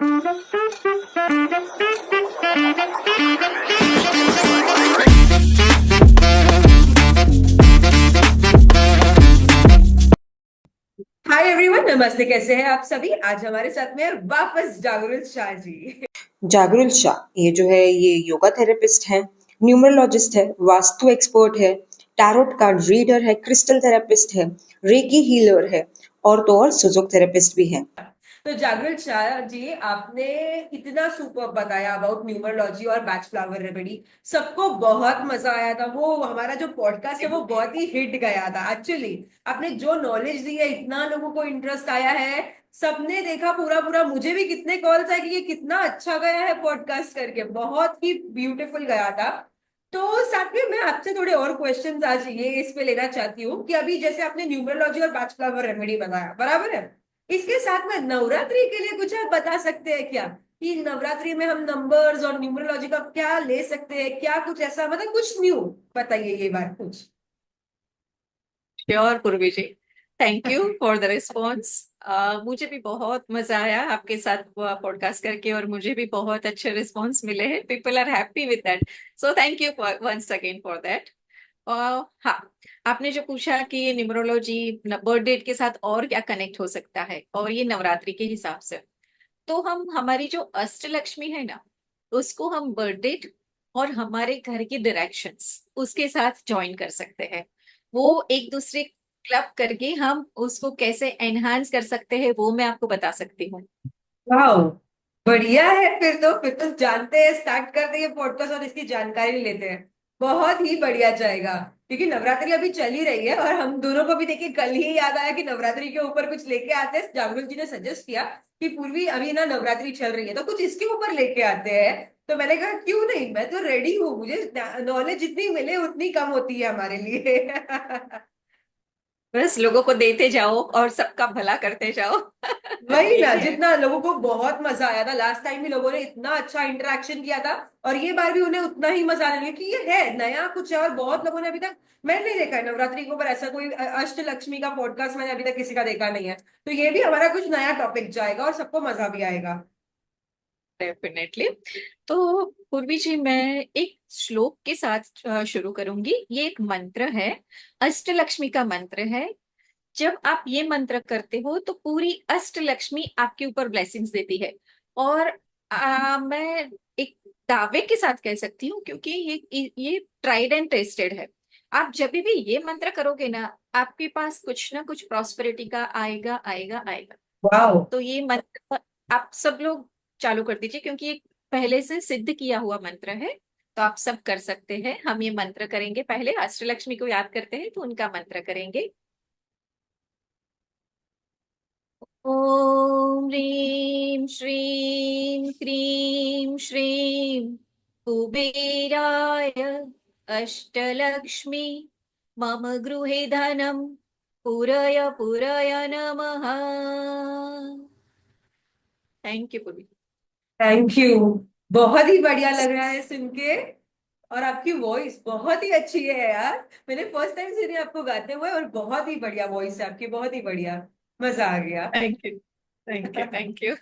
Hi everyone, नमस्ते। कैसे हैं आप सभी? आज हमारे साथ में वापस जागरूक शाह जी। जागरुल शाह ये जो है ये योगा थेरेपिस्ट है, न्यूमरोलॉजिस्ट है, वास्तु एक्सपर्ट है, टैरोट कार्ड रीडर है, क्रिस्टल थेरेपिस्ट है, रेकी हीलर है और तो और सुजोक थेरेपिस्ट भी है। तो जागरूक शाह जी, आपने इतना सुपर बताया अबाउट न्यूमरोलॉजी और बैच फ्लावर रेमेडी। सबको बहुत मजा आया था। वो हमारा जो पॉडकास्ट है वो बहुत ही हिट गया था एक्चुअली। आपने जो नॉलेज दी है, इतना लोगों को इंटरेस्ट आया है। सबने देखा पूरा पूरा। मुझे भी कितने कॉल्स आए कि ये कितना अच्छा गया है पॉडकास्ट करके, बहुत ही ब्यूटीफुल गया था। तो साथ में मैं आपसे थोड़े और क्वेश्चंस आज ये इस पे लेना चाहती हूँ कि अभी जैसे आपने न्यूमरोलॉजी और बैच फ्लावर रेमेडी बताया, बराबर है। इसके साथ में नवरात्रि के लिए कुछ आप बता सकते हैं क्या? कि नवरात्रि में हम नंबर्स और न्यूमरोलॉजी का क्या ले सकते हैं, क्या कुछ ऐसा, मतलब कुछ न्यू बताइए ये बार कुछ। Sure Purvi ji. Thank you for the response. मुझे भी बहुत मजा आया आपके साथ पॉडकास्ट करके और मुझे भी बहुत अच्छे रिस्पॉन्स मिले हैं। People are happy with that, so thank you once again for that. हाँ, आपने जो पूछा कि ये न्यूमरोलॉजी बर्थ डेट के साथ और क्या कनेक्ट हो सकता है और ये नवरात्रि के हिसाब से, तो हम हमारी जो अष्ट लक्ष्मी है ना, उसको हम बर्थ डेट और हमारे घर की डायरेक्शंस उसके साथ ज्वाइन कर सकते हैं। वो एक दूसरे क्लब करके हम उसको कैसे एनहांस कर सकते हैं वो मैं आपको बता सकती हूँ। वाह, बढ़िया है। फिर तो जानते हैं, स्टार्ट करते हैं पॉडकास्ट और इसकी जानकारी लेते हैं। बहुत ही बढ़िया जाएगा। क्योंकि नवरात्रि अभी चल ही रही है और हम दोनों को भी देखिए कल ही याद आया कि नवरात्रि के ऊपर कुछ लेके आते हैं। जागरूक जी ने सजेस्ट किया कि पूर्वी अभी ना नवरात्रि चल रही है तो कुछ इसके ऊपर लेके आते हैं। तो मैंने कहा क्यों नहीं, मैं तो रेडी हूँ। मुझे नॉलेज जितनी मिले उतनी कम होती है हमारे लिए। बस लोगों को देते जाओ और सबका भला करते जाओ। वही ना, यही है। जितना लोगों को बहुत मजा आया था लास्ट टाइम भी, लोगों ने इतना अच्छा इंटरेक्शन किया था। और ये बार भी उन्हें उतना ही मजा आने लगा कि ये है नया कुछ है। और बहुत लोगों ने अभी तक, मैंने नहीं देखा है नवरात्रि के ऊपर ऐसा कोई अष्ट लक्ष्मी का पॉडकास्ट, मैंने अभी तक किसी का देखा नहीं है। तो ये भी हमारा कुछ नया टॉपिक जाएगा और सबको मजा भी आएगा। डेफिनेटली। तो पूर्वी जी, मैं एक श्लोक के साथ शुरू करूंगी। ये एक मंत्र है, अष्टलक्ष्मी का मंत्र है। जब आप ये मंत्र करते हो तो पूरी अष्टलक्ष्मी आपके ऊपर ब्लेसिंग्स देती है। और मैं एक दावे के साथ कह सकती हूँ, क्योंकि ये ट्राइड एंड टेस्टेड है। आप जब भी ये मंत्र करोगे ना, आपके पास कुछ ना कुछ प्रॉस्पेरिटी का आएगा आएगा आएगा। वाह। तो ये मंत्र आप सब लोग चालू कर दीजिए, क्योंकि ये पहले से सिद्ध किया हुआ मंत्र है। तो आप सब कर सकते हैं। हम ये मंत्र करेंगे, पहले अष्टलक्ष्मी को याद करते हैं तो उनका मंत्र करेंगे। ॐ ह्रीं श्रीं क्रीं श्रीं कुबेराय अष्टलक्ष्मी मम गृहे धनं पुरय पुरय नमः। थैंक यू पूरी। Thank you. बहुत ही बढ़िया लग रहा है सुन के। और आपकी वॉइस बहुत ही अच्छी है यार। मैंने फर्स्ट टाइम सुनी आपको गाते हुए, और बहुत ही बढ़िया वॉइस है आपकी, बहुत ही बढ़िया। मजा आ गया। Thank you, thank you, thank you.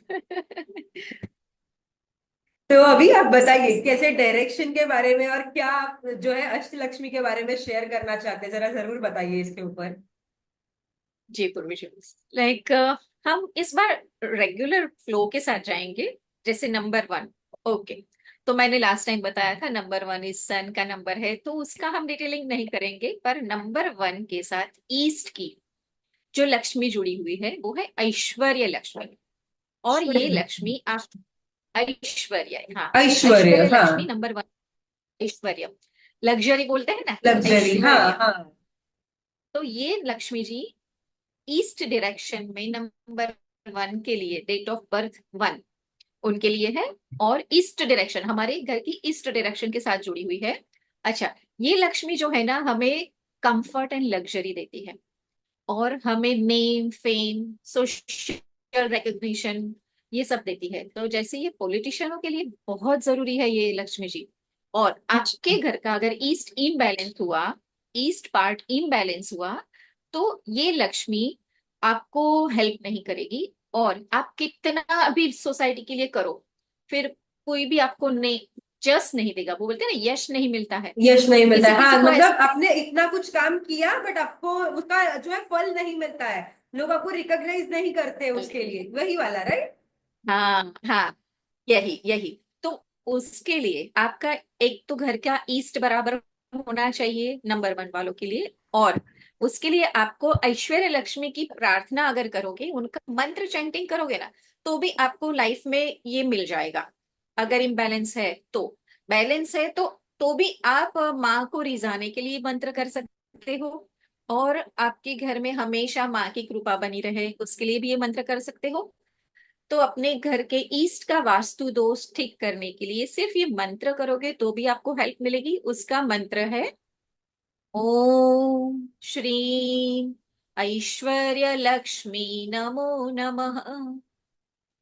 तो अभी आप बताइए कैसे डायरेक्शन के बारे में, और क्या आप जो है अष्टलक्ष्मी के बारे में शेयर करना चाहते हैं, जरा जरूर बताइए इसके ऊपर। जी पूर्वी जी, लाइक हम इस बार रेगुलर फ्लो के साथ जाएंगे। जैसे नंबर वन, ओके। तो मैंने लास्ट टाइम बताया था नंबर वन इस सन का नंबर है, तो उसका हम डिटेलिंग नहीं करेंगे। पर नंबर वन के साथ ईस्ट की जो लक्ष्मी जुड़ी हुई है वो है ऐश्वर्य लक्ष्मी। और ये लक्ष्मी आप ऐश्वर्य, हाँ, ऐश्वर्य, ऐश्वर्य हाँ। Lakshmi number one. ऐश्वर्य, लग्जरी बोलते हैं ना, तो लग्जरी, हाँ ऐश्वर्य। हाँ। तो ये लक्ष्मी जी ईस्ट डायरेक्शन में नंबर वन के लिए डेट ऑफ बर्थ वन उनके लिए है। और ईस्ट डायरेक्शन हमारे घर की ईस्ट डायरेक्शन के साथ जुड़ी हुई है। अच्छा, ये लक्ष्मी जो है ना, हमें कंफर्ट एंड लग्जरी देती है और हमें नेम फेम सोशल रिकग्निशन ये सब देती है। तो जैसे ये पॉलिटिशियनों के लिए बहुत जरूरी है ये लक्ष्मी जी। और आपके घर का अगर ईस्ट इनबैलेंस हुआ, ईस्ट पार्ट इनबैलेंस हुआ, तो ये लक्ष्मी आपको हेल्प नहीं करेगी और आप कितना भी सोसाइटी के लिए करो, फिर कोई भी आपको नहीं, जस नहीं देगा। वो बोलते हैं ना, यश नहीं मिलता है यश नहीं मिलता किसी है, किसी हाँ, को ऐसा। मतलब आपने इतना कुछ काम किया बट आपको उसका जो है फल नहीं मिलता है, लोग आपको रिकॉग्नाइज नहीं करते उसके लिए, वही वाला, राइट? हाँ हाँ, यही यही। तो उसके लिए आपका एक तो घर का ईस्ट बराबर होना चाहिए नंबर 1 वालों के लिए। और उसके लिए आपको ऐश्वर्य लक्ष्मी की प्रार्थना अगर करोगे, उनका मंत्र चैंटिंग करोगे ना, तो भी आपको लाइफ में ये मिल जाएगा। अगर इम्बैलेंस है तो, बैलेंस है तो भी आप माँ को रिझाने के लिए मंत्र कर सकते हो। और आपके घर में हमेशा माँ की कृपा बनी रहे, उसके लिए भी ये मंत्र कर सकते हो। तो अपने घर के ईस्ट का वास्तु दोष ठीक करने के लिए सिर्फ ये मंत्र करोगे तो भी आपको हेल्प मिलेगी। उसका मंत्र है ओम श्रीम ऐश्वर्य लक्ष्मी नमो नमः।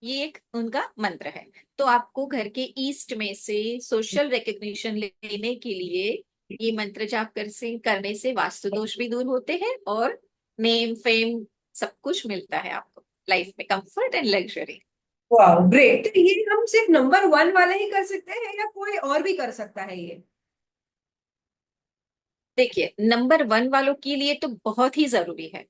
ये एक उनका मंत्र है। तो आपको घर के ईस्ट में से सोशल रिकग्निशन लेने के लिए ये मंत्र जाप करने से वास्तु दोष भी दूर होते हैं, और नेम फेम सब कुछ मिलता है आपको लाइफ में, कंफर्ट एंड लग्जरी। वाह, ग्रेट। ये हम सिर्फ नंबर 1 वाले ही कर सकते हैं या कोई और भी कर सकता है ये? देखिए, नंबर 1 वालों के लिए तो बहुत ही जरूरी है।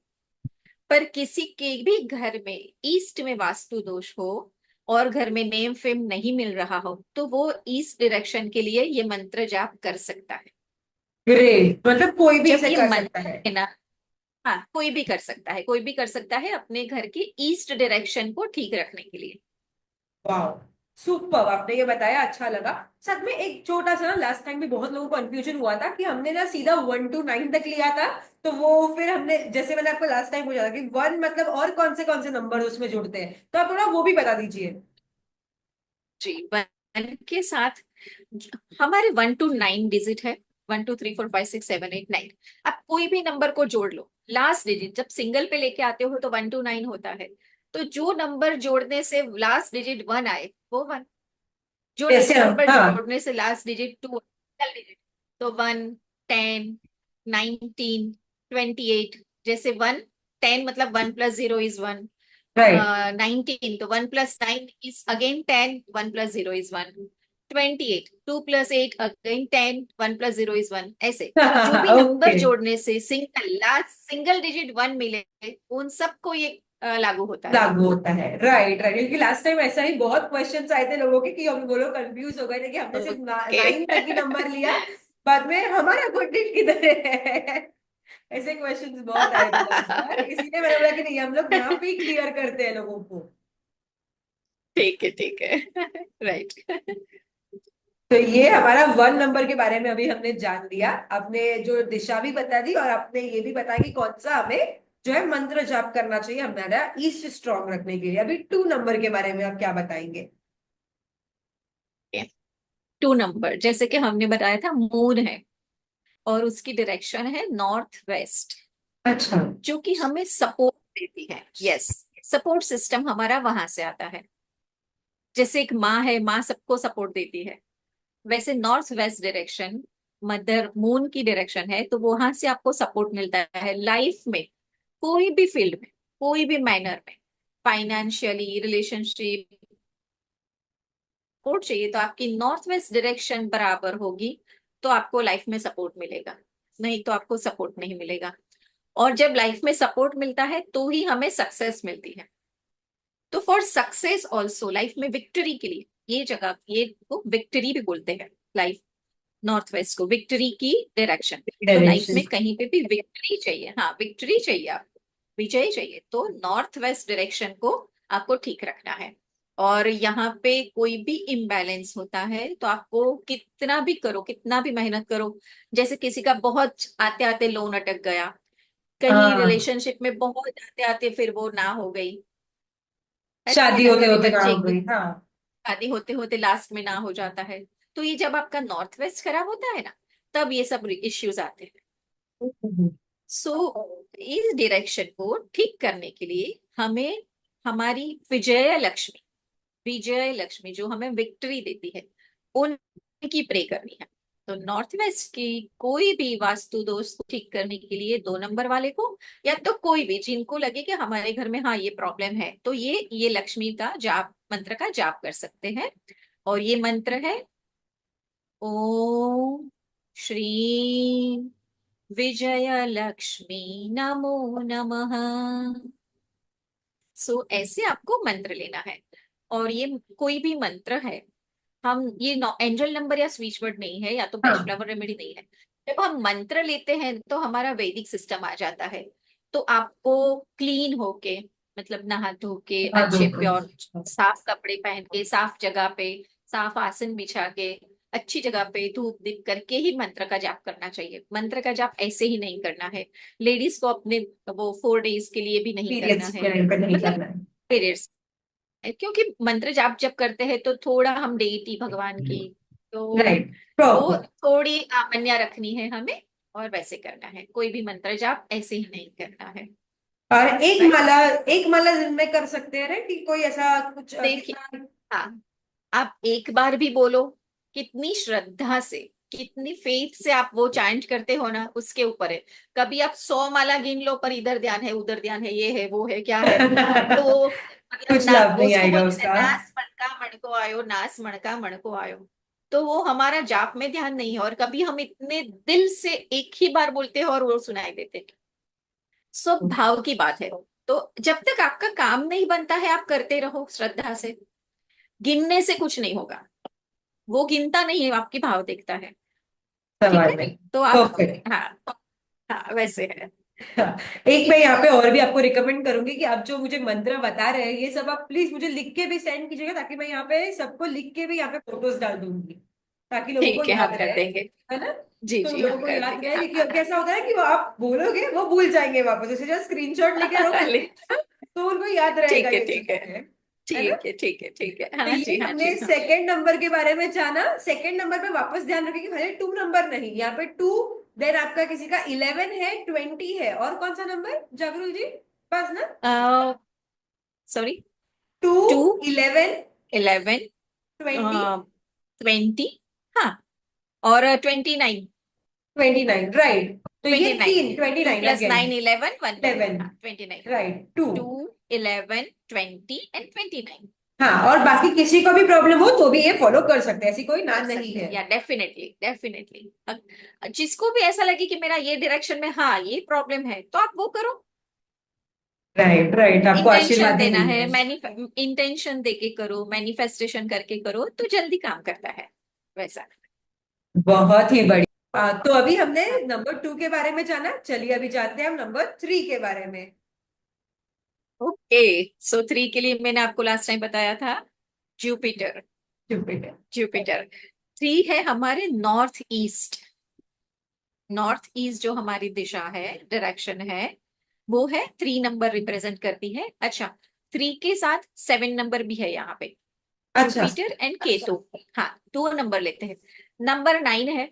पर किसी के भी घर में ईस्ट में वास्तु दोष हो और घर में नेम फेम नहीं मिल रहा हो, तो वो ईस्ट डायरेक्शन के लिए ये मंत्र जाप कर सकता है। ग्रेट, मतलब कोई भी जब इसे ये कर सकता मंत्र है। है ना, हाँ, कोई भी कर सकता है, कोई भी कर सकता है अपने घर की ईस्ट डायरेक्शन को ठीक रखने के लिए। वाह, सुपर, आपने ये बताया, अच्छा लगा। साथ में एक छोटा सा ना, लास्ट टाइम भी बहुत लोगों को कंफ्यूजन हुआ था कि हमने ना सीधा 1 to 9 तक लिया था, तो वो फिर हमने, जैसे मैंने आपको लास्ट टाइम पूछा था कि 1 मतलब और कौन से नंबर उसमें जुड़ते हैं, तो आप थोड़ा वो भी बता दीजिए। जी, 1 के साथ हमारे 1 to 9 डिजिट है। 1 2 3 4 5 6 7 8 9। आप कोई भी नंबर को जोड़ लो, लास्ट डिजिट जब सिंगल पे लेके आते हो तो 1 to 9 होता है। तो जो नंबर जोड़ने से लास्ट डिजिट 1 आए वो 1, जो जैसे हम, नंबर हाँ, जोड़ने से लास्ट डिजिट 2, सिंगल डिजिट, तो 1 10 19 28। जैसे 1 10 मतलब 1 + 0 = 1। राइट। 19 तो 1 + 9 इज अगेन 10, 1 + 0 = 1। 28 2 + 8 अगेन 10, 1 + 0 = 1। ऐसे जो भी नंबर ओके, जोड़ने से सिंगल डिजिट 1 मिले, उन सबको ये लागू होता है। लागू होता है, राइट राइट, क्योंकि लास्ट टाइम ऐसा ही बहुत क्वेश्चंस आए थे लोगों के कि हम, वो लोग कंफ्यूज हो गए थे कि हमने सिर्फ ओके। 9 तक ही नंबर लिया, बाद में हमारा गुड किधर है। ऐसे क्वेश्चंस बहुत आए थे लास्ट बार, इसीलिए मैंने बोला कि नहीं, हम लोग यहाँ पे ही क्लियर करते हैं लोगों को। ठीक है, ठीक है। राइट। तो ये हमारा 1 नंबर के बारे में अभी हमने जान लिया, आपने जो दिशा भी बता दी और आपने ये भी बताया कि कौन सा हमें जो है मंत्र जाप करना चाहिए हमारा ईस्ट स्ट्रांग रखने के लिए। अभी 2 नंबर के बारे में आप क्या बताएंगे? 2 नंबर जैसे कि हमने बताया था, मून है और उसकी डायरेक्शन है नॉर्थ वेस्ट, अच्छा। जो कि हमें सपोर्ट देती है। यस, सपोर्ट सिस्टम हमारा वहां से आता है। जैसे एक माँ है, माँ सबको सपोर्ट देती है, वैसे north west direction mother moon की डायरेक्शन है, तो वहां से आपको सपोर्ट मिलता है लाइफ में। कोई भी फील्ड में, कोई भी मैनर में, फाइनेंशियली, रिलेशनशिप, सपोर्ट चाहिए तो आपकी नॉर्थ वेस्ट डायरेक्शन बराबर होगी, तो आपको लाइफ में सपोर्ट मिलेगा। नहीं तो आपको सपोर्ट नहीं मिलेगा। और जब लाइफ में सपोर्ट मिलता है तो ही हमें सक्सेस मिलती है। तो फॉर सक्सेस ऑल्सो, लाइफ में विक्ट्री के लिए, ये जगह, ये को विक्ट्री भी बोलते हैं, लाइफ नॉर्थ वेस्ट को विक्ट्री की डायरेक्शन। तो लाइफ डायरेक्शन। में कहीं पे भी विक्ट्री चाहिए, हाँ विक्ट्री चाहिए आपको, विजय चाहिए, तो नॉर्थ वेस्ट डायरेक्शन को आपको ठीक रखना है। और यहाँ पे कोई भी इम्बैलेंस होता है तो आपको कितना भी करो, कितना भी मेहनत करो, जैसे किसी का बहुत आते आते लोन अटक गया, कहीं हाँ, रिलेशनशिप में बहुत आते आते फिर वो ना हो गई, है शादी ना, होते कभी होते कहाँ बच्चे हो गई, हाँ। शादी होते होते लास्ट में ना हो जाता है। तो ये जब आपका नॉर्थ वेस्ट खराब होता है ना, तब ये सब इश्यूज आते हैं। हम्म। सो इस डायरेक्शन को ठीक करने के लिए हमें हमारी विजय लक्ष्मी, विजय लक्ष्मी जो हमें विक्ट्री देती है, उनकी प्रे करनी है। तो नॉर्थ वेस्ट की कोई भी वास्तु दोष को ठीक करने के लिए 2 नंबर वाले को, या तो कोई भी जिनको लगे कि हमारे घर में हाँ ये प्रॉब्लम है, तो ये लक्ष्मी का जाप, मंत्र का जाप कर सकते हैं। और ये मंत्र है ओम श्री विजय लक्ष्मी नमो नमः। सो ऐसे आपको मंत्र लेना है। और ये कोई भी मंत्र है, हम ये एंजल नंबर या स्विच वर्ड नहीं है, या तो बेस्ट हाँ फ्लावर रेमेडी नहीं है। जब हम मंत्र लेते हैं तो हमारा वैदिक सिस्टम आ जाता है। तो आपको क्लीन होके, मतलब नहा धो के, हाँ अच्छे प्योर साफ कपड़े पहन के, साफ जगह पे, साफ आसन बिछा के, अच्छी जगह पे धूप दीप करके ही मंत्र का जाप करना चाहिए। मंत्र का जाप ऐसे ही नहीं करना है। लेडीज को अपने वो 4 डेज के लिए भी नहीं करना पीरियड्स है, टाइम पे नहीं मतलब करना है। पीरियड्स। क्योंकि मंत्र जाप जब करते हैं तो थोड़ा हम डेटी भगवान की, तो राइट वो प्रॉपर। थोड़ी आमन्या रखनी है हमें, और वैसे करना है। कोई भी मंत्र जाप ऐसे ही नहीं करना है। और एक राइट। माला, एक माला दिन में कर सकते हैं राइट, कि कोई ऐसा कुछ देखिए, कितना। हाँ, आप एक बार भी बोलो, कितनी श्रद्धा से, कितनी फेथ से आप वो चांट करते हो ना, उसके ऊपर है। कभी आप 100 माला गिन लो पर इधर ध्यान है, उधर ध्यान है, ये है वो है क्या है, तो मतलब कुछ ना, लाभ वो नहीं उसको आएगा बोलते हैं उसका। नास मणका मणको आयो, नास मणका मणको आयो। तो वो हमारा जाप में ध्यान नहीं है, और कभी हम इतने दिल से एक ही बार बोलते हैं और वो सुनाई देते हैं। सब भाव की बात है। तो जब तक आपका काम नहीं बनता है, आप करते रहो श्रद्धा से। गिनने से कुछ नहीं होगा, वो गिनता नहीं है, आपकी भाव देखता है। ठीक समझ है। में। तो आप, परफेक्ट। हाँ, हाँ वैसे है। एक मैं यहाँ पे और भी आपको रिकमेंड करूंगी कि आप जो मुझे मंत्र बता रहे हैं ये सब आप प्लीज मुझे लिख के भी सेंड कीजिएगा, ताकि मैं यहाँ पे सबको लिख के भी यहाँ पे फोटोस डाल दूंगी, ताकि लोगों को ठीक है, याद हम कर रहे। देंगे। है ना? जी तो जी, लोगों हम को कर याद देंगे, रहे, हाँ क्योंकि हाँ कैसा होता है कि वो आप बोलोगे वो भूल जाएंगे वापस, जैसे जस्ट स्क्रीनशॉट लेके हाँ। रखोगे तो उनको याद रहेगा ठीक है, ये ठीक है, चीजें। है ना? ठीक है, ठीक है, ठीक है, तो हाँ ये जी, हाँ हमने जी, हाँ। सेकंड नंबर के बारे में जाना। सेकंड नंबर पे वापस ध्यान रखें कि भले 2 नंबर नहीं, यहाँ पे 2, देन आपका किसी का 11 है, 20 है, और कौन सा नंबर जागरुल जी पास ना? सॉरी। टू, टू, 11, 11, 20, 20, हाँ, और 29। 29 राइट। तो ये 29, तीन, twenty two nine plus again, 9, 11, 1 11 हाँ, 29। राइट, 2। 2, 11, 20 एंड 29। हाँ, और ऐसा बाकी किसी को भी प्रॉब्लम हो तो भी ये फॉलो कर सकते हैं, ऐसी कोई ना कर नहीं सकते हैं, है। या डेफिनेटली डेफिनेटली। जिसको भी ऐसा लगे कि मेरा ये डायरेक्शन में हाँ ये प्रॉब्लम है, तो आप वो करो। राइट राइट, आपको इंटेंशन आशीर्वाद ही देना मिल है, रहे हैं। इंटेंशन देके करो, मैनिफेस्टेशन करके करो, तो जल्दी काम करता है वैसा। बहुत ही बढ़िया। तो अभी हमने नंबर 2 के बारे में जाना, चलिए अभी जानते हैं हम नंबर 3 के बारे में। ओके। सो 3 के लिए मैंने आपको लास्ट टाइम बताया था जुपिटर। जुपिटर। जुपिटर 3 है हमारे नॉर्थ ईस्ट। नॉर्थ ईस्ट जो हमारी दिशा है, डायरेक्शन है, वो है 3 नंबर रिप्रेजेंट करती है। अच्छा, 3 के साथ 7 नंबर भी है यहाँ पे, अच्छा। Jupiter and Ketu. हाँ, 2 नंबर लेते हैं। नंबर 9 है,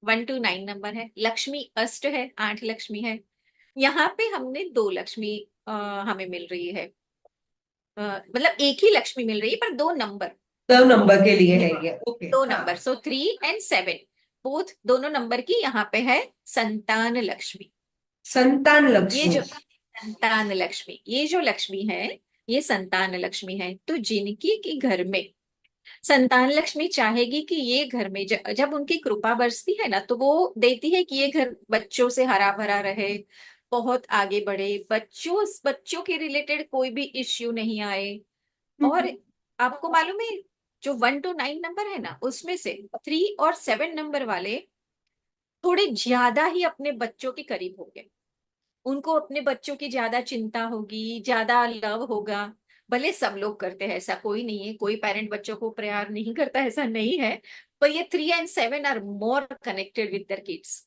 1 to 9 नंबर है। लक्ष्मी अष्ट है, 8 लक्ष्मी है। यहाँ पे हमने 2 लक्ष्मी हमें मिल रही है। मतलब एक ही लक्ष्मी मिल रही है पर 2 नंबर। 2 नंबर के लिए है ये, ओके। दो हाँ। नंबर, सो 3 and 7, बोथ दोनों नंबर की यहाँ पे है संतान लक्ष्मी। संतान ये लक्ष्मी। जो संतान लक्ष्मी, ये जो लक्ष्मी है, ये संतान लक्ष्मी है। तो जिनकी की घर में संतान लक्ष्मी चाहेगी कि ये घर में जब उनकी कृपा बरसती है ना, तो वो देती है कि ये घर बच्चों से हरा भरा रहे, बहुत आगे बढ़े, बच्चों बच्चों के रिलेटेड कोई भी इश्यू नहीं आए। और आपको मालूम है, जो 1 to 9 नंबर है ना, उसमें से 3 और 7 नंबर वाले थोड़े ज्यादा ही अपने बच्चों के करीब होंगे। उनको अपने बच्चों की ज्यादा चिंता होगी, ज्यादा लव होगा। भले सब लोग करते हैं, ऐसा कोई नहीं है, कोई पेरेंट बच्चों को प्यार नहीं करता, ऐसा नहीं है। पर ये 3 and 7 are more connected with their kids.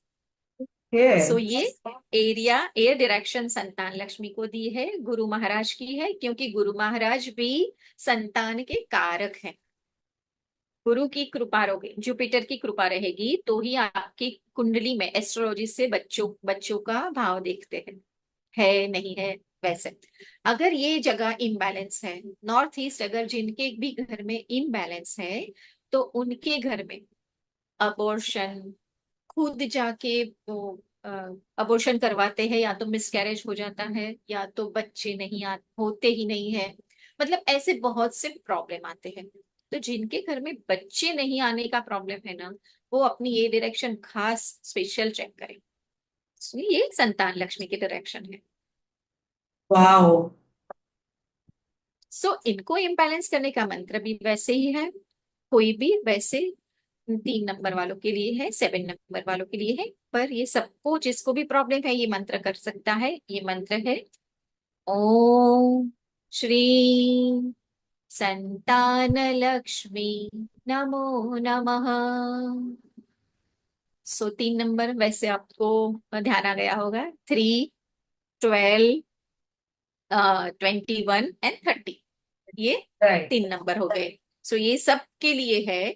So ये ये एरिया, एयर डायरेक्शन संतान लक्ष्मी को दी है, गुरु महाराज की है, क्योंकि गुरु महाराज भी संतान के कारक हैं। गुरु की कृपा रहोगे, जुपिटर की कृपा रहेगी तो ही आपकी कुंडली में एस्ट्रोलॉजी से बच्चों बच्चों का भाव देखते हैं, है नहीं है वैसे। अगर ये जगह इम्बैलेंस है, नॉर्थ ईस्ट अगर जिनके भी घर में इम्बैलेंस है, तो उनके घर में अबॉर्शन, खुद जाके वो अबॉर्शन करवाते हैं, या तो मिसकैरेज हो जाता है, या तो बच्चे नहीं होते ही नहीं है। मतलब ऐसे बहुत से प्रॉब्लम आते हैं। तो जिनके घर में बच्चे नहीं आने का प्रॉब्लम है ना, वो अपनी ये डायरेक्शन खास स्पेशल चेक करें। So, ये संतान लक्ष्मी की डायरेक्शन है। वाओ। सो इनको इम्बैलेंस करने का मंत्र भी वैसे ही है, कोई भी वैसे 3 नंबर वालों के लिए है, 7 नंबर वालों के लिए है। पर ये सबको जिसको भी प्रॉब्लम है ये मंत्र कर सकता है। ये मंत्र है ओम श्री संतान लक्ष्मी नमो नमः। सो 3 नंबर वैसे आपको ध्यान आ गया होगा, 3, 12, 21 एंड 30, ये राइट। 3 नंबर हो गए। सो ये सब के लिए है,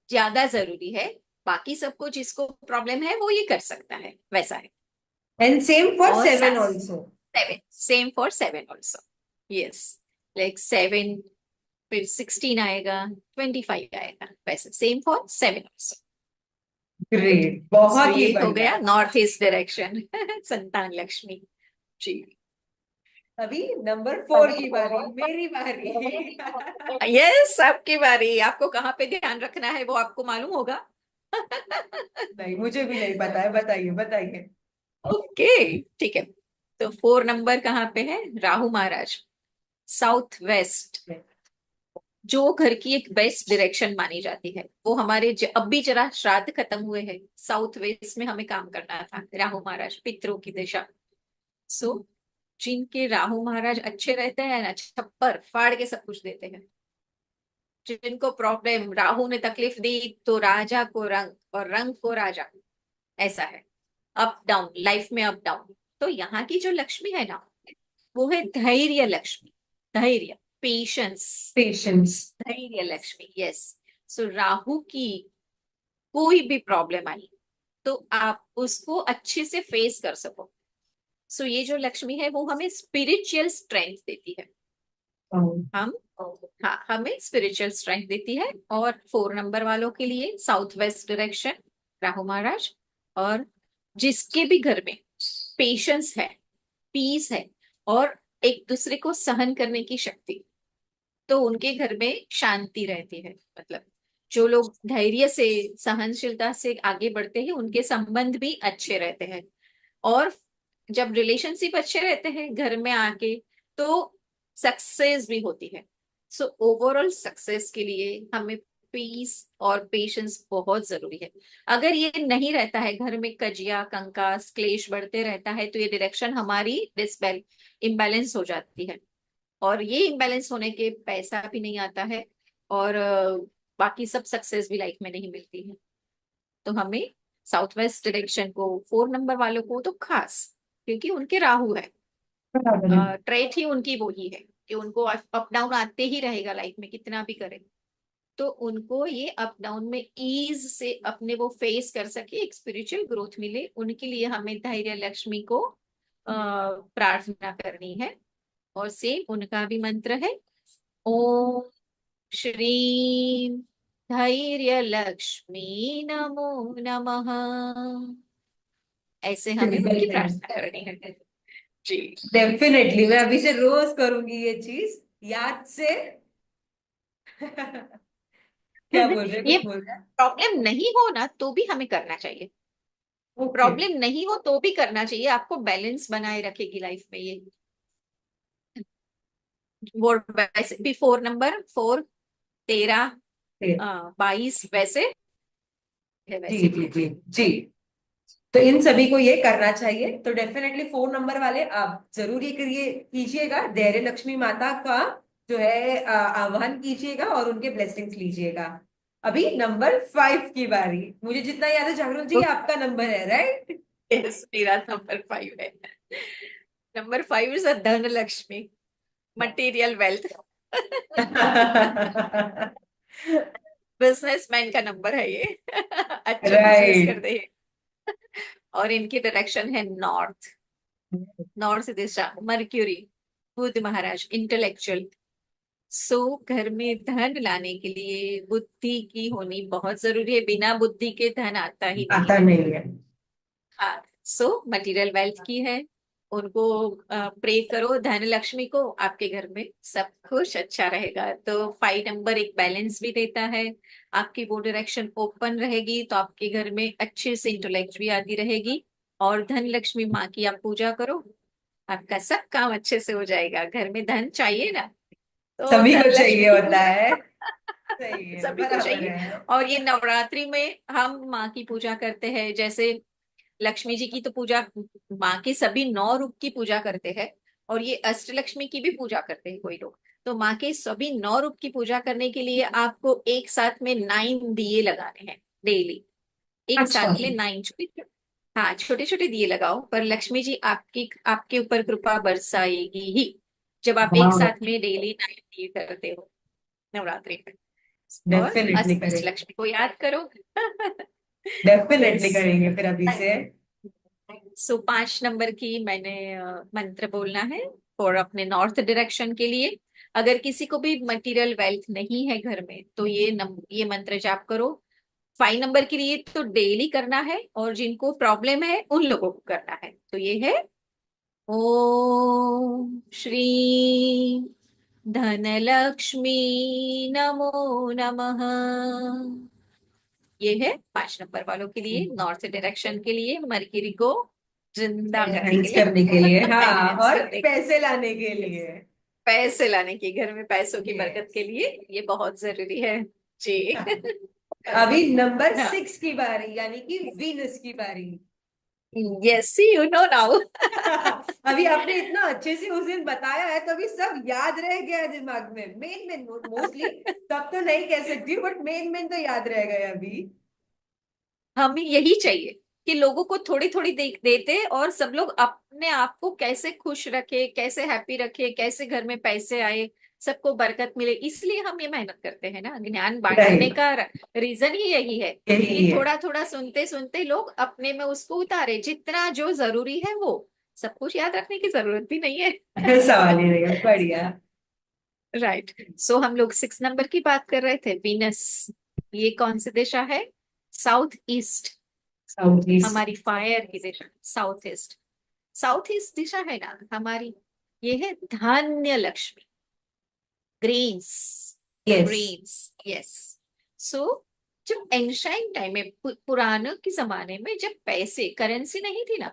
ज्यादा जरूरी है। बाकी सबको जिसको प्रॉब्लम है वो ये कर सकता है, वैसा है। एंड सेम फॉर और 7 also. 7, same for 7 also. Yes, like 7, फिर 16 आएगा, 25 आएगा, वैसे सेम फॉर 7 ऑल्सो। ग्रेट, सो बहुत ही ये हो बढ़िया। गया नॉर्थ ईस्ट डायरेक्शन संतान लक्ष्मी जी। अभी नंबर 4 की बारी, मेरी बारी। यस, आपकी बारी। आपको कहाँ पे ध्यान रखना है वो आपको मालूम होगा। नहीं, मुझे भी नहीं पता है, बताइए बताइए। ओके, ठीक है। तो 4 नंबर कहाँ पे है? राहु महाराज, साउथ वेस्ट। जो घर की एक बेस्ट डायरेक्शन मानी जाती है, वो हमारे अब भी जरा श्राद्ध खत्म हुए हैं, साउथ वेस्ट में हमें काम करना था। राहु महाराज पितरों की दिशा। सो जिनके राहु महाराज अच्छे रहते हैं ना, छप्पर फाड़ के सब कुछ देते हैं। जिनको प्रॉब्लम, राहु ने तकलीफ दी तो राजा को रंग और रंग को राजा, ऐसा है। अप डाउन, लाइफ में अप डाउन। तो यहाँ की जो लक्ष्मी है ना, वो है धैर्य लक्ष्मी। धैर्य, पेशेंस। पेशेंस। धैर्य लक्ष्मी, यस। सो राहु की कोई भी प्रॉब्लम आई तो आप उसको अच्छे से फेस कर सको। सो ये जो लक्ष्मी है वो हमें स्पिरिचुअल स्ट्रेंथ देती है। हम हाँ, हमें स्पिरिचुअल स्ट्रेंथ देती है। और 4 नंबर वालों के लिए साउथ वेस्ट डायरेक्शन, राहु महाराज। और जिसके भी घर में पेशेंस है, पीस है, और एक दूसरे को सहन करने की शक्ति, तो उनके घर में शांति रहती है। मतलब जो लोग धैर्य से, सहनशीलता से आगे बढ़ते हैं, उनके संबंध भी अच्छे रहते हैं। और जब रिलेशनशिप अच्छे रहते हैं घर में आके, तो सक्सेस भी होती है। सो ओवरऑल सक्सेस के लिए हमें पीस और पेशेंस बहुत जरूरी है। अगर ये नहीं रहता है घर में, कजिया कंकास क्लेश बढ़ते रहता है, तो ये डायरेक्शन हमारी डिसबैल इम्बैलेंस हो जाती है। और ये इम्बैलेंस होने के पैसा भी नहीं आता है, और बाकी सब सक्सेस भी लाइफ में नहीं मिलती है। तो हमें साउथ वेस्ट डायरेक्शन को, 4 नंबर वालों को तो खास, क्योंकि उनके राहु है, बराबर है। ट्रेट ही उनकी वो ही है कि उनको अप डाउन आते ही रहेगा लाइफ में, कितना भी करे। तो उनको ये अप डाउन में ईज से अपने वो फेस कर सके, एक स्पिरिचुअल ग्रोथ मिले, उनके लिए हमें धैर्य लक्ष्मी को प्रार्थना करनी है। और सेम उनका भी मंत्र है, ओम श्री धैर्य लक्ष्मी नमो नमः। ऐसे हमें उनकी प्रार्थना करनी है जी। डेफिनेटली मैं अभी से रोज करूंगी ये चीज, याद से। क्या बोल रहे, ये कुछ बोल रहे प्रॉब्लम नहीं हो ना तो भी हमें करना चाहिए। हैं? ओके। प्रॉब्लम नहीं हो तो भी करना चाहिए, आपको बैलेंस बनाए रखेगी लाइफ में ये। वो वैसे भी 4 नंबर, 4, 13, 22 वैसे है, जी वैसे जी भी है। जी जी। तो इन सभी को ये करना चाहिए। तो डेफिनेटली 4 नंबर वाले आप जरूर ये करिए, कीजिएगा, धैर्य लक्ष्मी माता का जो है आह्वान कीजिएगा और उनके ब्लेसिंग्स लीजिएगा। अभी नंबर 5 की बारी। मुझे जितना याद है जागरण जी, ये आपका नंबर है, राइट? Yes, मेरा नंबर 5 है। नंबर 5 इज अ धन लक्ष्मी, मटेरियल वेल्थ। बिजनेसमैन का नंबर है ये। अच्छा बिजनेस राइट। करते हैं। और इनकी डायरेक्शन है नॉर्थ, नॉर्थ दिशा, मर्क्यूरी, बुध महाराज इंटेलेक्चुअल। सो घर में धन लाने के लिए बुद्धि की होनी बहुत जरूरी है, बिना बुद्धि के धन आता ही नहीं आता है। नहीं है। हाँ, सो मटेरियल वेल्थ की है, उनको प्रे करो धन लक्ष्मी को, आपके घर में सब कुछ अच्छा रहेगा। तो 5 नंबर एक बैलेंस भी देता है, आपकी वो डायरेक्शन ओपन रहेगी तो आपके घर में अच्छे से इंटेलेक्ट भी आती रहेगी। और धन लक्ष्मी माँ की आप पूजा करो, आपका सब काम अच्छे से हो जाएगा। घर में धन चाहिए ना, तो सभी धन को लक्ष्मी चाहिए की होता पूजा है। सही है, सभी को बराबर चाहिए। है। और ये नवरात्रि में हम माँ की पूजा करते हैं, जैसे लक्ष्मी जी की तो पूजा, माँ के सभी 9 रूप की पूजा करते हैं, और ये अष्टलक्ष्मी की भी पूजा करते हैं कोई लोग। तो माँ के सभी 9 रूप की पूजा करने के लिए आपको एक साथ में 9 दिए लगाने हैं डेली। एक अच्छा। साथ में 9 छोटे, हाँ छोटे छोटे दिए लगाओ, पर लक्ष्मी जी आपकी आपके ऊपर कृपा बरसाएगी ही जब आप एक हाँ, साथ में डेली 9 दिए करते हो नवरात्रि में। और डेफिनेटली करें। अष्टलक्ष्मी को याद करो। Definitely yes. करेंगे फिर अभी से। सो 5 नंबर की मैंने मंत्र बोलना है और अपने नॉर्थ डायरेक्शन के लिए। अगर किसी को भी मटेरियल वेल्थ नहीं है घर में तो ये मंत्र जाप करो। 5 नंबर के लिए तो डेली करना है, और जिनको प्रॉब्लम है उन लोगों को करना है। तो ये है, ओम श्री धनलक्ष्मी नमो नमः। ये है 5 नंबर वालों के लिए, नॉर्थ डायरेक्शन के लिए, मरकरी को जिंदा करने के एनहांस लिए, करने के लिए, हाँ, एनहेंस और करने के पैसे लाने के लिए, लिए। पैसे लाने की, घर में पैसों की बरकत यस। के लिए ये बहुत जरूरी है जी। अभी नंबर हाँ, 6 की बारी, यानी कि वीनस की बारी। Yes you know now. अभी आपने इतना अच्छे से उस दिन बताया है, तो अभी सब याद रह गया है दिमाग में। मेन मेन मोस्टली, सब तो नहीं कह सकती, बट मेन मेन तो याद रह गए अभी। हमें यही चाहिए कि लोगों को थोड़ी थोड़ी देते, और सब लोग अपने आप को कैसे खुश रखे, कैसे हैप्पी रखे, कैसे घर में पैसे आए, सबको बरकत मिले। इसलिए हम ये मेहनत करते हैं ना, ज्ञान बांटने राइट। का रीजन ही यही है कि यही है। थोड़ा थोड़ा सुनते सुनते लोग अपने में उसको उतारे, जितना जो जरूरी है वो। सब कुछ याद रखने की जरूरत भी नहीं है। सवाल ही नहीं है, बढ़िया। राइट। सो हम लोग 6 नंबर की बात कर रहे थे, वीनस। ये कौन सी दिशा है? South east. South east. हमारी फायर की दिशा साउथ ईस्ट। साउथ ईस्ट दिशा है ना हमारी, ये है Dhanya Lakshmi, grains, yes. Grains. Yes. So जब एंशाइन टाइम में, पुराने के जमाने में जब पैसे करेंसी नहीं थी ना,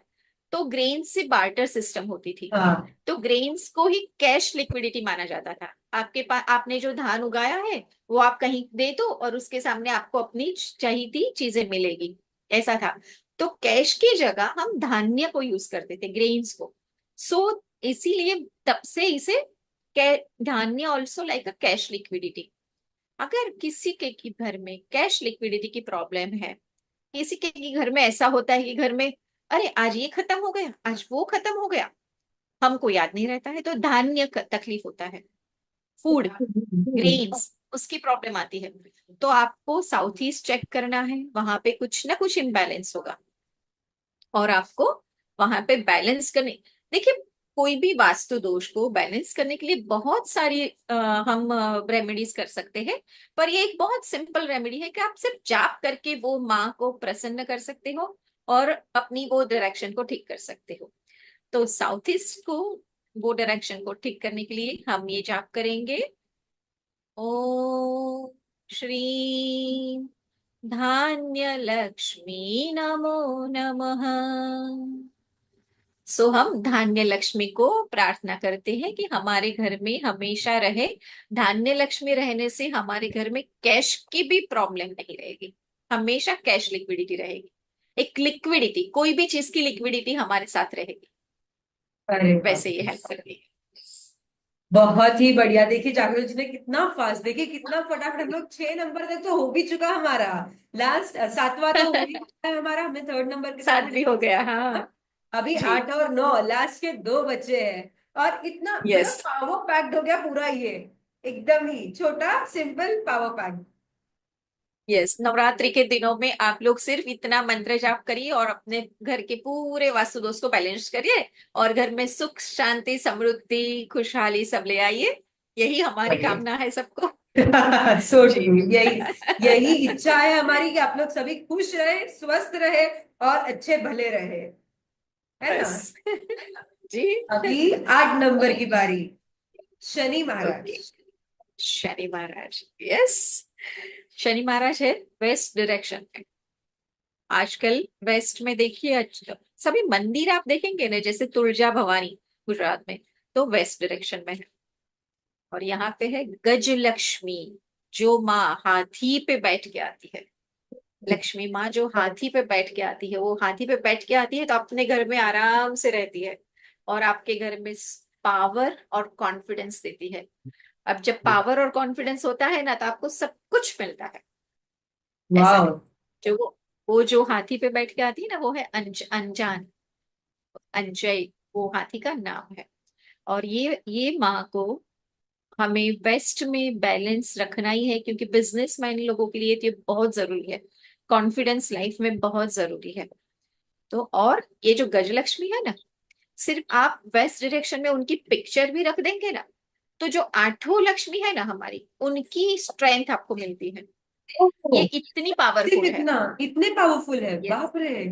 तो ग्रेन्स से बार्टर सिस्टम होती थी। हाँ। तो ग्रेन्स को ही कैश लिक्विडिटी माना जाता था। आपके पास आपने जो धान उगाया है वो आप कहीं दे दो और उसके सामने आपको अपनी चाहिए चीजें मिलेगी, ऐसा था। तो कैश की जगह हम धान्य को यूज करते थे, ग्रेन्स को। सो इसीलिए तब से इसे धान्य also like a cash liquidity. अगर किसी के की घर में कैश लिक्विडिटी की प्रॉब्लम है, किसी के घर में ऐसा होता है कि घर में, अरे आज ये खत्म हो गया, आज वो खत्म हो गया, हमको याद नहीं रहता है, तो धान्य तकलीफ होता है, फूड, ग्रेन्स, उसकी प्रॉब्लम आती है। तो आपको साउथ ईस्ट चेक करना है, वहां पे कुछ ना कुछ इम्बैलेंस होगा, और आपको वहां पे बैलेंस करने, देखिए कोई भी वास्तु दोष को बैलेंस करने के लिए बहुत सारी हम रेमेडीज कर सकते हैं। पर ये एक बहुत सिंपल रेमेडी है कि आप सिर्फ जाप करके वो माँ को प्रसन्न कर सकते हो और अपनी वो डायरेक्शन को ठीक कर सकते हो। तो साउथ ईस्ट को, वो डायरेक्शन को ठीक करने के लिए हम ये जाप करेंगे, ओम श्री धान्य लक्ष्मी नमो नमः। सो हम धान्य लक्ष्मी को प्रार्थना करते हैं कि हमारे घर में हमेशा रहे। धान्य लक्ष्मी रहने से हमारे घर में कैश की भी प्रॉब्लम नहीं रहेगी, हमेशा कैश लिक्विडिटी रहेगी। एक लिक्विडिटी, कोई भी चीज की लिक्विडिटी हमारे साथ रहेगी, अरे वाह, वैसे ये हेल्प करती है। बहुत ही बढ़िया। देखिए जागृत जी ने कितना फास्ट, देखिए कितना फटाफट, हम लोग 6 नंबर तक तो हो भी चुका हमारा। लास्ट 7वां तो हो ही गया है हमारा, हमने 3rd नंबर के साथ साथ भी हो डिस्कस गया, किया। हाँ अभी जी। 8 और 9, लास्ट के 2 बचे हैं। और इतना यस। मतलब पावर पैक्ड हो गया पूरा ये, एकदम ही छोटा simple power packed. Yes, Navratri के दिनों में आप लोग सिर्फ इतना मंत्र जाप करिए और अपने घर के पूरे वास्तु दोष को बैलेंस करिए, और घर में सुख शांति समृद्धि खुशहाली सब ले आइए। यही हमारी बढ़िया। कामना है सबको। सो जी। ट्रू, यही यही इच्छा है हमारी कि आप लोग सभी खुश रहे, स्वस्थ रहे और अच्छे भले रहे, है ना। बस। जी। अभी 8 नंबर की बारी, शनि ओके। महाराज। शनि महाराज, यस। शनि महाराज है वेस्ट डायरेक्शन में। आजकल वेस्ट में देखिए, सभी मंदिर आप देखेंगे ना, जैसे तुळजा भवानी गुजरात में, तो वेस्ट डायरेक्शन में है। और यहाँ पे है गज लक्ष्मी, जो माँ हाथी पे बैठ के आती है। लक्ष्मी माँ जो हाथी पे बैठ के आती है, वो हाथी पे बैठ के आती है तो अपने घर में आराम से रहती है, और आपके घर में पावर और कॉन्फिडेंस देती है। अब जब पावर और कॉन्फिडेंस होता है ना, तो आपको सब कुछ मिलता है। ऐसा वाह। है। जो वो जो हाथी पे बैठ के आती है ना, वो है अनजान, अंजय, वो हाथी का नाम है। और ये माँ को हमें वेस्ट में बैलेंस रखना ही है, क्योंकि बिजनेसमैन लोगों के लिए तो ये बहुत जरूरी है। कॉन्फिडेंस लाइफ में बहुत जरूरी है। तो और ये जो गजलक्ष्मी है ना, सिर्फ आप वेस्ट डायरेक्शन में उनकी पिक्चर भी रख देंगे ना, तो जो आठों लक्ष्मी है ना हमारी, उनकी स्ट्रेंथ आपको मिलती है। ये ओह, इतनी सिर्फ पावरफुल है। इतना, इतने पावरफुल है, यस, बाप रे।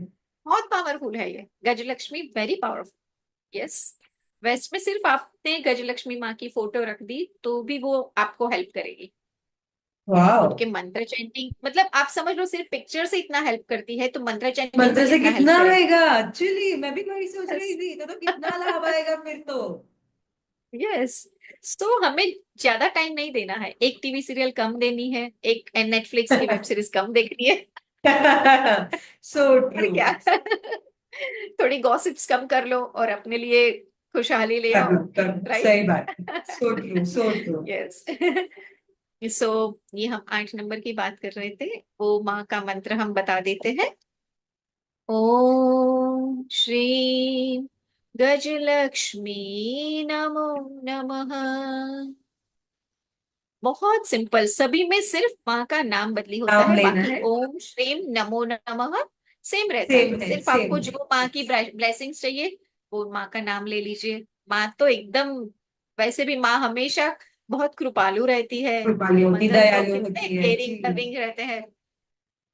बहुत पावरफुल है ये Gajalakshmi, very powerful. Yes. West में सिर्फ आपने गजलक्ष्मी माँ की फोटो रख दी तो भी वो आपको हेल्प करेगी। वाह। उनके मंत्र चैंटिंग, मतलब आप समझ लो, सिर्फ पिक्चर से इतना हेल्प करती है, तो मंत्र चैंटिंग से मंत्र से कितना हेल्प कितना करेगी। आएगा, एक्चुअली मैं भी वही सोच रही यस। थी, तो कितना लाभ आएगा फिर तो। यस। तो हमें ज्यादा टाइम नहीं देना है, एक टीवी सीरियल कम देनी है, एक नेटफ्लिक्स की वेब सीरीज कम देखनी है। सो और ट्रू। क्या। थोड़ी गॉसिप्स कम कर लो और अपने लिए खुशहाली ले आओ। सही राइट। बात, so true, so true. Yes. So ये हम 8 नंबर की बात कर रहे थे। वो माँ का मंत्र हम बता देते हैं। ओम श्री गजलक्ष्मी नमो नमः। बहुत सिंपल, सभी में सिर्फ माँ का नाम बदली होता नाम है, लेना बाकी है। ओम श्रीम नमो नमः सेम रहता है। सेम है, सिर्फ सेम आपको है। जो माँ की ब्लेसिंग्स चाहिए, वो माँ का नाम ले लीजिए। माँ तो एकदम, वैसे भी माँ हमेशा बहुत कृपालु रहती है। कृपाली होती, मदर तो दयालु कितने होती है जी। केयरिंग लविंग रहते हैं।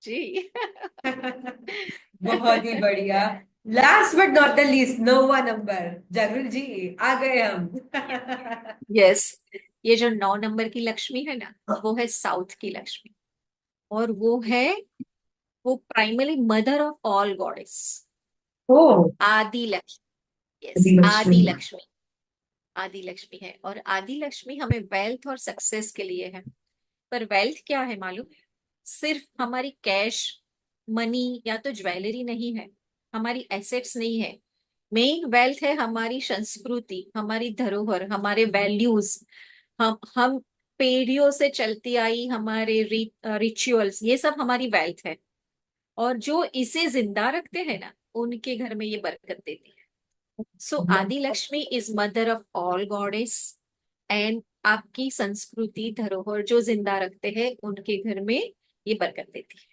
जी। बहुत ही बढ़िया। Last but not the least, 9वां नंबर, जागृत जी, आ गए हम। यस। ये जो 9 नंबर की लक्ष्मी है ना, वो है साउथ की लक्ष्मी। और वो primary mother of all goddess, ओ, आदि लक्ष्मी। यस, लक्ष्मी। आदि लक्ष्मी। आदि लक्ष्मी है, और आदि लक्ष्मी हमें वेल्थ और सक्सेस के लिए है। पर वेल्थ क्या है मालूम? सिर्फ हमारी कैश, मनी या तो ज्वेलरी नहीं है, हमारी एसेट्स नहीं है। मेन वेल्थ है हमारी संस्कृति, हमारी धरोहर, हमारे वैल्यूज। हम पीढ़ियों से चलती आई हमारे रिचुअल्स, ये सब हमारी वेल्थ है। और जो इसे जिंदा रखते हैं ना, उनके घर में ये बरकत देती है। सो आदि Lakshmi is mother of all goddess. And आपकी संस्कृति धरोहर जो जिंदा रखते हैं, उनके घर में ये बरकत देती है।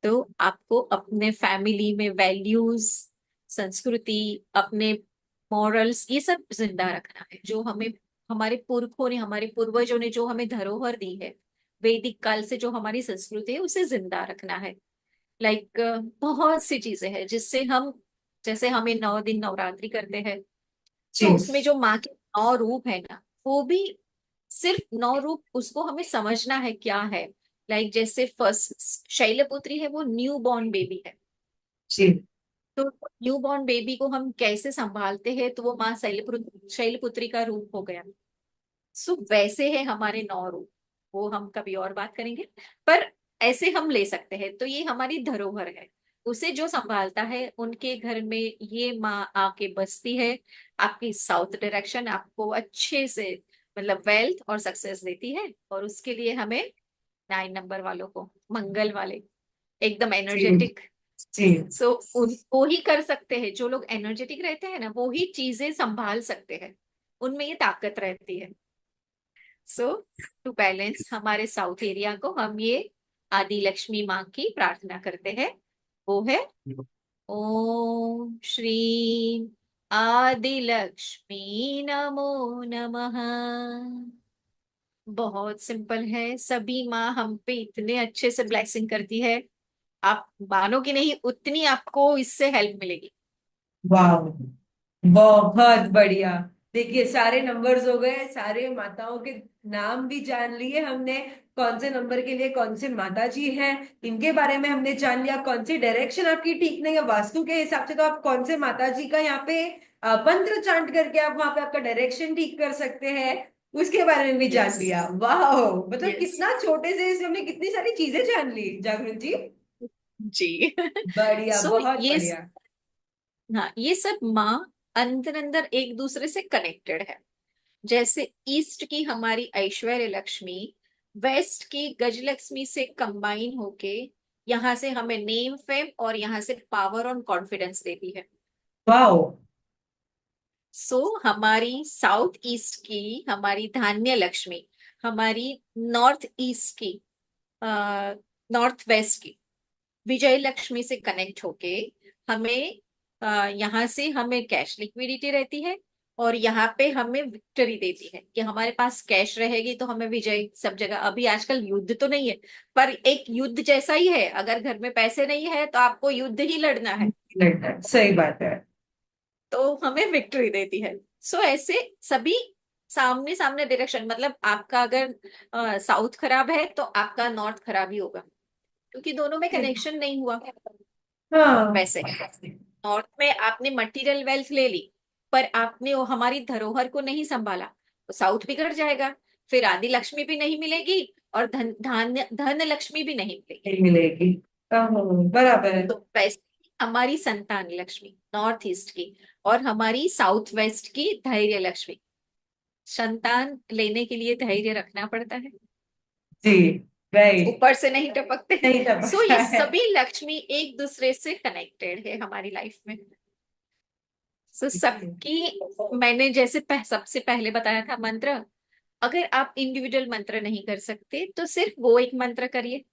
तो आपको अपने फैमिली में वैल्यूज, संस्कृति, अपने मॉरल्स, ये सब जिंदा रखना है, जो हमें हमारे पुरखों ने, हमारे पूर्वजों ने जो हमें धरोहर दी है, वैदिक काल से जो हमारी संस्कृति है, उसे जिंदा रखना है। लाइक बहुत सी चीजें हैं जिससे हम, जैसे हमें 9 दिन नवरात्रि करते हैं, जी। तो उसमें जो माँ के 9 रूप है ना, वो भी सिर्फ 9 रूप, उसको हमें समझना है क्या है। लाइक जैसे फर्स्ट शैलपुत्री है, वो न्यू बॉर्न बेबी है। जी। तो न्यू बॉर्न बेबी को हम कैसे संभालते हैं, तो वो माँ शैलपुत्री का रूप हो गया। सो वैसे है हमारे 9 रूप, वो हम कभी और बात करेंगे। पर ऐसे हम ले सकते हैं, तो ये हमारी धरोहर है। उसे जो संभालता है, उनके घर में ये माँ आके बसती है। आपकी साउथ डायरेक्शन आपको अच्छे से, मतलब वेल्थ और सक्सेस देती है। और उसके लिए हमें 9 नंबर वालों को, मंगल वाले, एकदम जी। एनर्जेटिक। जी। सो उनको ही कर सकते हैं, जो लोग एनर्जेटिक रहते हैं ना, वो ही चीजें संभाल सकते हैं, उनमें ये ताकत रहती है। सो टू बैलेंस हमारे साउथ एरिया को, हम ये आदि लक्ष्मी माँ की प्रार्थना करते हैं। वो है ओम श्री आदि लक्ष्मी नमो नमः। बहुत सिंपल है, सभी माँ हम पे इतने अच्छे से ब्लेसिंग करती है, आप मानोगे नहीं उतनी आपको इससे हेल्प मिलेगी। वाह, बहुत बढ़िया। देखिए सारे नंबर्स हो गए, सारे माताओं के नाम भी जान लिए हमने, कौन से नंबर के लिए कौन से माता जी हैं इनके बारे में हमने जान लिया, कौन सी डायरेक्शन आपकी ठीक नहीं है वास्तु के हिसाब से, तो आप कौन से माता जी का यहाँ पे मंत्र चांट करके आप वहां पे आपका डायरेक्शन ठीक कर सकते हैं, उसके बारे में भी जान यस। लिया। वाह, मतलब यस। कितना छोटे से इसमें हमने कितनी सारी चीजें जान ली जागृत जी। जी। बढ़िया, सो बहुत ये बढ़िया। हाँ, ये सब माँ अंदर अंदर एक दूसरे से कनेक्टेड है। जैसे ईस्ट की हमारी ऐश्वर्य लक्ष्मी वेस्ट की गजलक्ष्मी से कंबाइन होके यहाँ से हमें नेम फेम और यहाँ से पावर और कॉन्फिडेंस देती है। वाह। सो हमारी साउथ ईस्ट की हमारी धान्य लक्ष्मी, हमारी नॉर्थ ईस्ट की नॉर्थ वेस्ट की विजय लक्ष्मी से कनेक्ट होके हमें यहाँ से हमें कैश लिक्विडिटी रहती है, और यहाँ पे हमें विक्ट्री देती है कि हमारे पास कैश रहेगी तो हमें विजय सब जगह। अभी आजकल युद्ध तो नहीं है, पर एक युद्ध जैसा ही है, अगर घर में पैसे नहीं है तो आपको युद्ध ही लड़ना है, सही बात है। तो हमें विक्ट्री देती है। सो ऐसे सभी सामने सामने डायरेक्शन, मतलब आपका अगर साउथ खराब है तो आपका नॉर्थ खराब ही होगा, क्योंकि दोनों में कनेक्शन नहीं हुआ। हाँ। वैसे नॉर्थ में आपने मटेरियल वेल्थ ले ली, पर आपने वो हमारी धरोहर को नहीं संभाला, तो साउथ बिगड़ जाएगा, फिर आदि लक्ष्मी भी नहीं मिलेगी और धन धन धन लक्ष्मी भी नहीं मिलेगी। नहीं मिलेगी। बराबर है। तो वैसे ही हमारी संतान लक्ष्मी नॉर्थ ईस्ट की और हमारी साउथ वेस्ट की धैर्य लक्ष्मी, संतान लेने के लिए धैर्य रखना पड़ता है, जी। राइट। ऊपर से नहीं टपकते। नहीं सो टपकता ये है। सभी लक्ष्मी एक दूसरे से कनेक्टेड है हमारी लाइफ में। सो सबकी, मैंने जैसे सबसे पहले बताया था मंत्र, अगर आप इंडिविजुअल मंत्र नहीं कर सकते तो सिर्फ वो एक मंत्र करिए,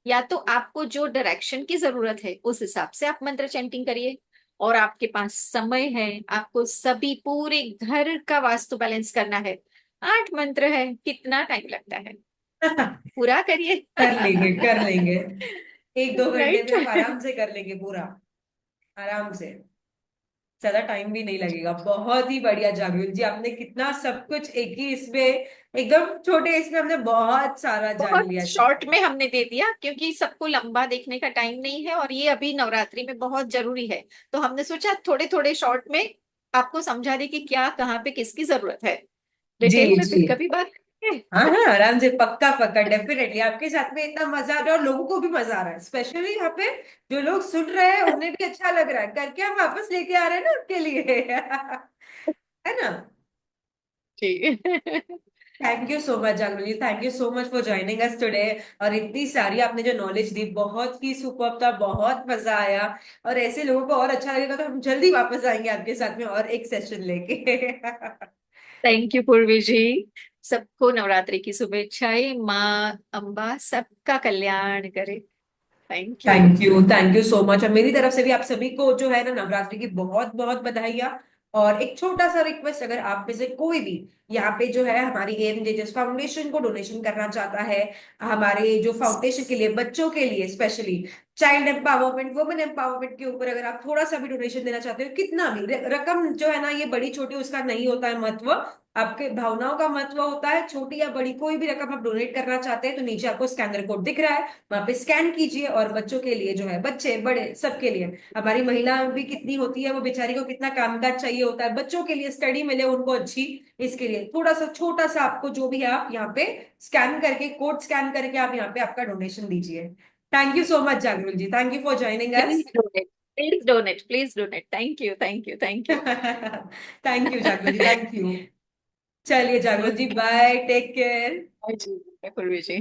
या तो आपको जो डायरेक्शन की जरूरत है उस हिसाब से आप मंत्र चैंटिंग करिए, और आपके पास समय है, आपको सभी पूरे घर का वास्तु बैलेंस करना है, 8 मंत्र है, कितना टाइम लगता है, पूरा करिए। कर लेंगे, कर लेंगे। 1-2 घंटे राइट। में आप आराम से कर लेंगे पूरा, आराम से। ज्यादा टाइम भी नहीं लगेगा। बहुत ही बढ़िया जागृत जी, आपने कितना सब कुछ एक ही इसमें, एकदम छोटे इसमें हमने बहुत सारा जान बहुत लिया। शॉर्ट में हमने दे दिया, क्योंकि सबको लंबा देखने का टाइम नहीं है, और ये अभी नवरात्रि में बहुत जरूरी है, तो हमने सोचा थोड़े थोड़े शॉर्ट में आपको समझा दे कि क्या कहाँ पे किसकी जरूरत है। जी डिटेल में जी। फिर कभी बात हाँ करेंगे। हाँ, आराम से, पक्का पक्का, डेफिनेटली आपके साथ में इतना मजा आ रहा है और लोगों को भी मजा आ रहा है, स्पेशली यहाँ पे जो लोग सुन रहे हैं उन्हें भी अच्छा लग रहा है, करके हम वापस लेके आ रहे हैं ना उनके लिए। है ना। जी। Thank you so much Jagru ji, thank you so much for joining us today. और इतनी सारी आपने जो नॉलेज दी, बहुत ही सुपर्ब था, बहुत मजा आया। और ऐसे लोगों को और अच्छा लगेगा तो हम जल्दी वापस आएंगे आपके साथ में और एक सेशन लेके। थैंक यू पूर्वी जी। सबको नवरात्रि की शुभेच्छाएं, माँ अम्बा सबका कल्याण करे। Thank you. Thank you so much. और मेरी तरफ से भी आप सभी को जो है ना नवरात्रि की बहुत बहुत बधाइयाँ। और एक छोटा सा रिक्वेस्ट, अगर आप में से कोई भी यहाँ पे जो है हमारी एम जेजेस फाउंडेशन को डोनेशन करना चाहता है, हमारे जो फाउंडेशन के लिए, बच्चों के लिए specially, child empowerment, women empowerment के ऊपर अगर आप थोड़ा सा भी डोनेशन देना चाहते हो, कितना भी रकम जो है ना, ये बड़ी छोटी उसका नहीं होता है महत्व, आपके भावनाओं का महत्व होता है। छोटी या बड़ी कोई भी रकम आप डोनेट करना चाहते हैं तो नीचे आपको स्कैनर कोड दिख रहा है, वहां पे स्कैन कीजिए। और बच्चों के लिए जो है, बच्चे बड़े सबके लिए, हमारी महिला भी कितनी होती है, वो बेचारी को कितना कामकाज चाहिए होता है, बच्चों के लिए स्टडी मिले उनको अच्छी, इसके लिए थोड़ा सा छोटा सा आपको जो भी है, आप यहाँ पे स्कैन करके, कोड स्कैन करके आप यहाँ पे आपका डोनेशन दीजिए। Thank you so much Jagrul ji, thank you for joining please us. Donate, please donate, please donate. Thank you, thank you, thank you. Thank you Jagrul ji, thank you. चलिए Jagrul ji, okay. Bye, take care. जी, पूर्वी जी।